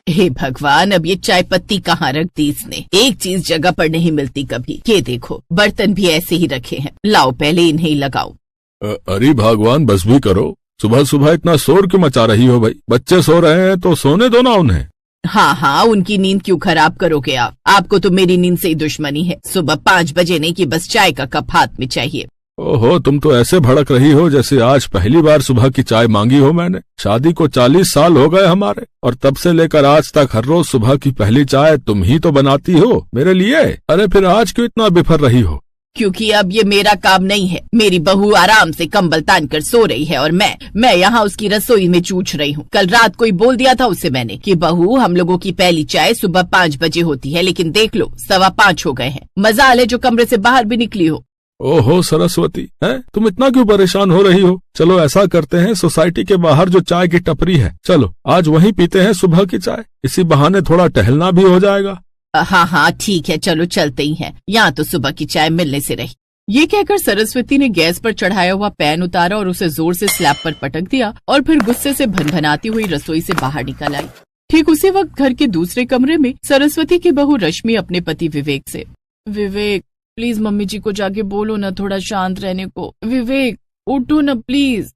हे भगवान, अब ये चाय पत्ती कहाँ रख दी इसने। एक चीज जगह पर नहीं मिलती कभी। ये देखो, बर्तन भी ऐसे ही रखे हैं। लाओ पहले इन्हें ही लगाओ। अरे भगवान, बस भी करो। सुबह सुबह इतना शोर क्यों मचा रही हो भाई? बच्चे सो रहे हैं तो सोने दो ना उन्हें। हाँ हाँ, उनकी नींद क्यों खराब करोगे आप? आपको तो मेरी नींद से ही दुश्मनी है। सुबह 5 बजे नहीं कि बस चाय का कप हाथ में चाहिए। ओहो, तुम तो ऐसे भड़क रही हो जैसे आज पहली बार सुबह की चाय मांगी हो मैंने। शादी को 40 साल हो गए हमारे, और तब से लेकर आज तक हर रोज सुबह की पहली चाय तुम ही तो बनाती हो मेरे लिए। अरे फिर आज क्यों इतना बिफर रही हो? क्योंकि अब ये मेरा काम नहीं है। मेरी बहू आराम से कंबल तान कर सो रही है और मैं यहाँ उसकी रसोई में चूछ रही हूँ। कल रात को ही बोल दिया था उसे मैंने कि बहू, हम लोगों की पहली चाय सुबह 5 बजे होती है, लेकिन देख लो 5:15 हो गए हैं। मजाल है जो कमरे से बाहर भी निकली हो। ओहो सरस्वती, है तुम इतना क्यों परेशान हो रही हो? चलो ऐसा करते हैं, सोसाइटी के बाहर जो चाय की टपरी है, चलो आज वहीं पीते हैं सुबह की चाय। इसी बहाने थोड़ा टहलना भी हो जाएगा। हाँ हाँ ठीक है, चलो चलते ही हैं। यहाँ तो सुबह की चाय मिलने से रही। ये कहकर सरस्वती ने गैस पर चढ़ाया हुआ पैन उतारा और उसे जोर से स्लैब पर पटक दिया और फिर गुस्से से भनभनाती हुई रसोई से बाहर निकल आई। ठीक उसी वक्त घर के दूसरे कमरे में सरस्वती की बहू रश्मि अपने पति विवेक से, विवेक प्लीज मम्मी जी को जाके बोलो ना थोड़ा शांत रहने को। विवेक उठो ना प्लीज।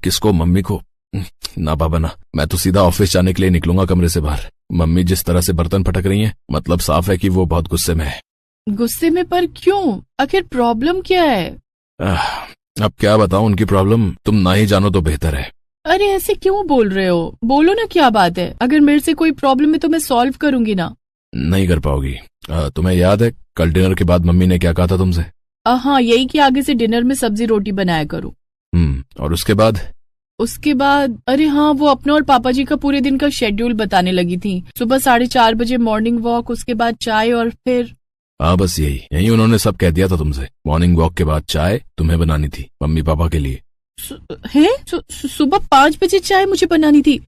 किसको? मम्मी को? ना बाबा ना, मैं तो सीधा ऑफिस जाने के लिए निकलूंगा कमरे से बाहर। मम्मी जिस तरह से बर्तन पटक रही हैं, मतलब साफ है कि वो बहुत गुस्से में है। गुस्से में? पर क्यों? आखिर प्रॉब्लम क्या है? अब क्या बताऊं उनकी प्रॉब्लम, तुम ना ही जानो तो बेहतर है। अरे ऐसे क्यों बोल रहे हो? बोलो ना क्या बात है। अगर मेरे से कोई प्रॉब्लम है तो मैं सॉल्व करूंगी ना। नहीं कर पाओगी। तुम्हें याद है कल डिनर के बाद मम्मी ने क्या कहा था तुमसे? हाँ, यही कि आगे से डिनर में सब्जी रोटी बनाया करो। और उसके बाद? उसके बाद अरे हाँ, वो अपना और पापा जी का पूरे दिन का शेड्यूल बताने लगी थी। सुबह 4:30 बजे मॉर्निंग वॉक, उसके बाद चाय और फिर। हाँ बस यही उन्होंने सब कह दिया था तुमसे। मॉर्निंग वॉक के बाद चाय तुम्हें बनानी थी मम्मी पापा के लिए। सुबह 5 बजे चाय मुझे बनानी थी?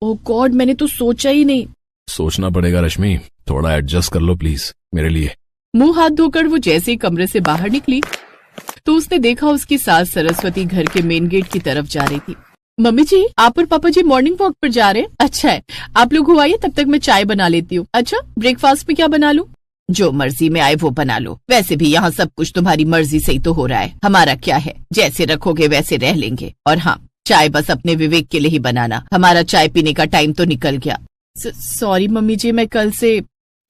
ओह गॉड, मैंने तो सोचा ही नहीं। सोचना पड़ेगा रश्मि, थोड़ा एडजस्ट कर लो प्लीज मेरे लिए। मुंह हाथ धोकर वो जैसे ही कमरे से बाहर निकली तो उसने देखा उसकी सास सरस्वती घर के मेन गेट की तरफ जा रही थी। मम्मी जी, आप और पापा जी मॉर्निंग वॉक पर जा रहे हैं? अच्छा है, आप लोग हो आइए, तब तक मैं चाय बना लेती हूँ। अच्छा, ब्रेकफास्ट में क्या बना लूं? जो मर्जी में आए वो बना लो। वैसे भी यहाँ सब कुछ तुम्हारी मर्जी से ही तो हो रहा है। हमारा क्या है, जैसे रखोगे वैसे रह लेंगे। और हाँ, चाय बस अपने विवेक के लिए ही बनाना। हमारा चाय पीने का टाइम तो निकल गया। सॉरी मम्मी जी, मैं कल से।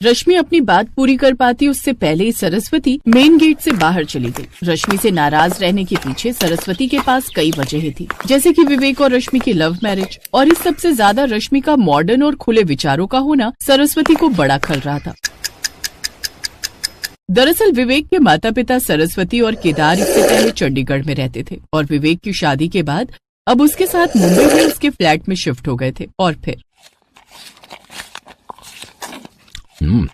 रश्मि अपनी बात पूरी कर पाती उससे पहले ही सरस्वती मेन गेट से बाहर चली गई। रश्मि से नाराज रहने के पीछे सरस्वती के पास कई वजहें थी, जैसे कि विवेक और रश्मि की लव मैरिज, और इस सबसे ज्यादा रश्मि का मॉडर्न और खुले विचारों का होना सरस्वती को बड़ा खल रहा था। दरअसल विवेक के माता पिता सरस्वती और केदार इससे पहले चंडीगढ़ में रहते थे और विवेक की शादी के बाद अब उसके साथ मुंबई में उसके फ्लैट में शिफ्ट हो गए थे। और फिर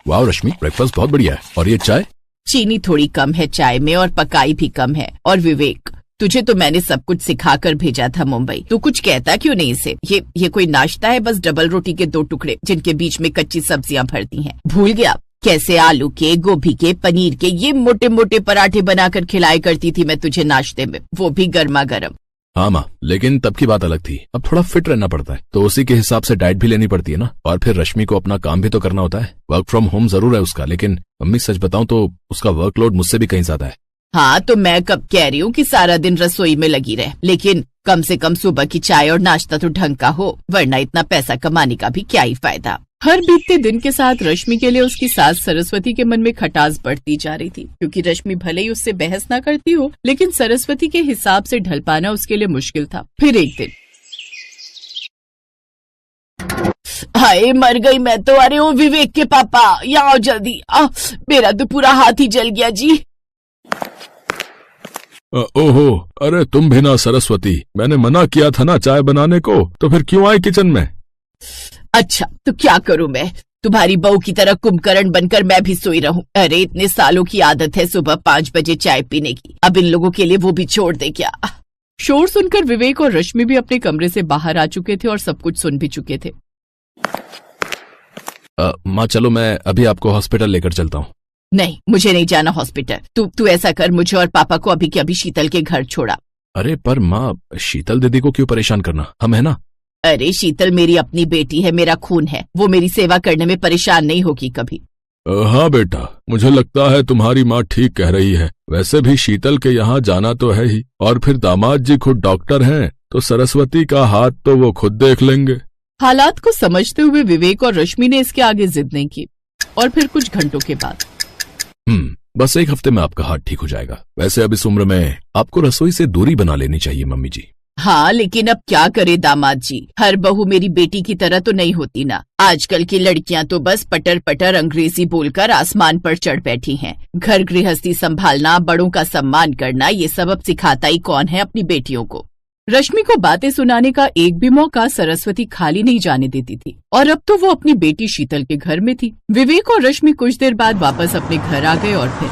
वाह रश्मि, ब्रेकफास्ट बहुत बढ़िया है। और ये चाय? चीनी थोड़ी कम है चाय में और पकाई भी कम है। और विवेक, तुझे तो मैंने सब कुछ सिखाकर भेजा था मुंबई, तू कुछ कहता क्यों नहीं इसे? ये कोई नाश्ता है? बस डबल रोटी के 2 टुकड़े जिनके बीच में कच्ची सब्जियां भरती हैं। भूल गया कैसे आलू के, गोभी के, पनीर के ये मोटे मोटे पराठे बनाकर खिलाया करती थी मैं तुझे नाश्ते में, वो भी गर्मा गर्म। हाँ माँ, लेकिन तब की बात अलग थी। अब थोड़ा फिट रहना पड़ता है तो उसी के हिसाब से डाइट भी लेनी पड़ती है ना। और फिर रश्मि को अपना काम भी तो करना होता है। वर्क फ्रॉम होम जरूर है उसका, लेकिन मम्मी सच बताऊं तो उसका वर्कलोड मुझसे भी कहीं ज्यादा है। हाँ तो मैं कब कह रही हूँ कि सारा दिन रसोई में लगी रहे, लेकिन कम से कम सुबह की चाय और नाश्ता तो ढंग का हो, वरना इतना पैसा कमाने का भी क्या ही फायदा। हर बीतते दिन के साथ रश्मि के लिए उसकी सास सरस्वती के मन में खटास बढ़ती जा रही थी, क्योंकि रश्मि भले ही उससे बहस ना करती हो, लेकिन सरस्वती के हिसाब से ढल पाना उसके लिए मुश्किल था। फिर एक दिन, हाय मर गई मैं तो। अरे ओ विवेक के पापा, यहाँ आओ जल्दी। मेरा तो पूरा हाथ ही जल गया जी। ओहो, अरे तुम भी ना सरस्वती, मैंने मना किया था ना चाय बनाने को, तो फिर क्यों आई किचन में? अच्छा तो क्या करूं मैं, तुम्हारी बहू की तरह कुंभकर्ण बनकर मैं भी सोई रहूं? अरे इतने सालों की आदत है सुबह 5 बजे चाय पीने की, अब इन लोगों के लिए वो भी छोड़ दे क्या? शोर सुनकर विवेक और रश्मि भी अपने कमरे से बाहर आ चुके थे और सब कुछ सुन भी चुके थे। माँ चलो, मैं अभी आपको हॉस्पिटल लेकर चलता हूँ। नहीं, मुझे नहीं जाना हॉस्पिटल। तू ऐसा कर, मुझे और पापा को अभी के अभी शीतल के घर छोड़ा। अरे पर माँ, शीतल दीदी को क्यों परेशान करना, हम है ना। अरे शीतल मेरी अपनी बेटी है, मेरा खून है, वो मेरी सेवा करने में परेशान नहीं होगी कभी। हाँ बेटा, मुझे लगता है तुम्हारी माँ ठीक कह रही है। वैसे भी शीतल के यहाँ जाना तो है ही, और फिर दामाद जी खुद डॉक्टर हैं, तो सरस्वती का हाथ तो वो खुद देख लेंगे। हालात को समझते हुए विवेक और रश्मि ने इसके आगे जिद नहीं की, और फिर कुछ घंटों के बाद बस 1 हफ्ते में आपका हाथ ठीक हो जाएगा। वैसे अब इस उम्र में आपको रसोई से दूरी बना लेनी चाहिए मम्मी जी। हाँ लेकिन अब क्या करे दामाद जी, हर बहू मेरी बेटी की तरह तो नहीं होती ना। आजकल की लड़कियां तो बस पटर पटर अंग्रेजी बोलकर आसमान पर चढ़ बैठी हैं। घर गृहस्थी संभालना, बड़ों का सम्मान करना, ये सब अब सिखाता ही कौन है अपनी बेटियों को। रश्मि को बातें सुनाने का एक भी मौका सरस्वती खाली नहीं जाने देती थी, और अब तो वो अपनी बेटी शीतल के घर में थी। विवेक और रश्मि कुछ देर बाद वापस अपने घर आ गए, और फिर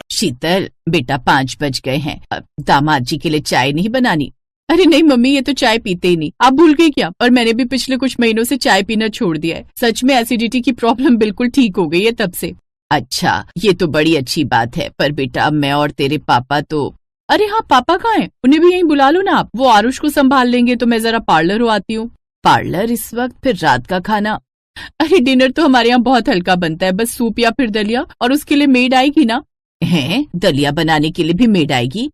शीतल बेटा 5 बज गए हैं, अब दामाद जी के लिए चाय नहीं बनानी? अरे नहीं मम्मी, ये तो चाय पीते ही नहीं, आप भूल गई क्या? और मैंने भी पिछले कुछ महीनों से चाय पीना छोड़ दिया है। सच में एसिडिटी की प्रॉब्लम बिल्कुल ठीक हो गई है तब से। अच्छा, ये तो बड़ी अच्छी बात है, पर बेटा अब मैं और तेरे पापा तो। अरे हाँ, पापा कहाँ हैं? उन्हें भी यहीं बुला लो ना आप, वो आरुष को संभाल लेंगे, तो मैं जरा पार्लर हो आती हूँ। पार्लर इस वक्त? फिर रात का खाना? अरे डिनर तो हमारे यहाँ बहुत हल्का बनता है, बस सूप या फिर दलिया, और उसके लिए मेड आएगी ना। हैं, दलिया बनाने के लिए भी मेड आएगी?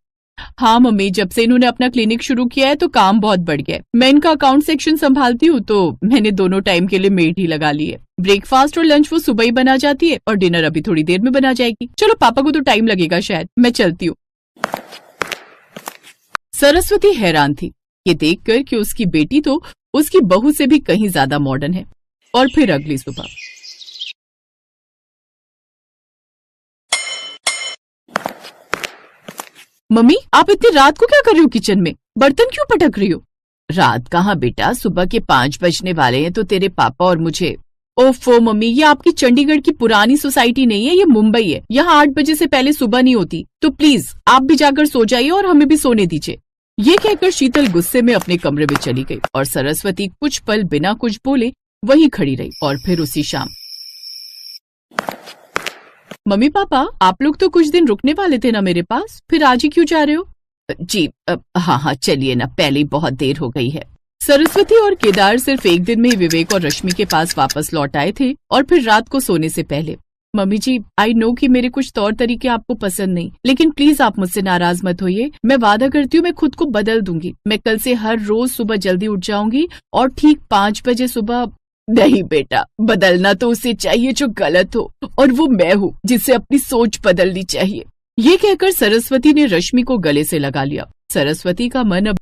हाँ मम्मी, जब से इन्होंने अपना क्लिनिक शुरू किया है तो काम बहुत बढ़ गया है। मैं इनका अकाउंट सेक्शन संभालती हूँ, तो मैंने दोनों टाइम के लिए मेड ही लगा ली है। ब्रेकफास्ट और लंच वो सुबह ही बना जाती है, और डिनर अभी थोड़ी देर में बना जाएगी। चलो पापा को तो टाइम लगेगा शायद, मैं चलती हूँ। सरस्वती हैरान थी ये देखकर कि उसकी बेटी तो उसकी बहू से भी कहीं ज्यादा मॉडर्न है। और फिर अगली सुबह मम्मी, आप इतनी रात को क्या कर रही हो किचन में? बर्तन क्यों पटक रही हो? रात कहाँ बेटा, सुबह के 5 बजने वाले हैं, तो तेरे पापा और मुझे। ओफो मम्मी, ये आपकी चंडीगढ़ की पुरानी सोसाइटी नहीं है, ये मुंबई है। यहाँ 8 बजे से पहले सुबह नहीं होती, तो प्लीज आप भी जाकर सो जाइए और हमें भी सोने दीजिए। ये कहकर शीतल गुस्से में अपने कमरे में चली गई, और सरस्वती कुछ पल बिना कुछ बोले वहीं खड़ी रही। और फिर उसी शाम, मम्मी पापा आप लोग तो कुछ दिन रुकने वाले थे ना मेरे पास, फिर आज ही क्यों जा रहे हो? जी हाँ चलिए ना, पहले ही बहुत देर हो गई है। सरस्वती और केदार सिर्फ एक दिन में ही विवेक और रश्मि के पास वापस लौट आए थे, और फिर रात को सोने से पहले। मम्मी जी, आई नो कि मेरे कुछ तौर तरीके आपको पसंद नहीं, लेकिन प्लीज आप मुझसे नाराज मत होइए। मैं वादा करती हूँ मैं खुद को बदल दूंगी। मैं कल से हर रोज सुबह जल्दी उठ जाऊंगी, और ठीक 5 बजे सुबह। नहीं बेटा, बदलना तो उसे चाहिए जो गलत हो, और वो मैं हूँ जिसे अपनी सोच बदलनी चाहिए। ये कहकर सरस्वती ने रश्मि को गले से लगा लिया। सरस्वती का मन अब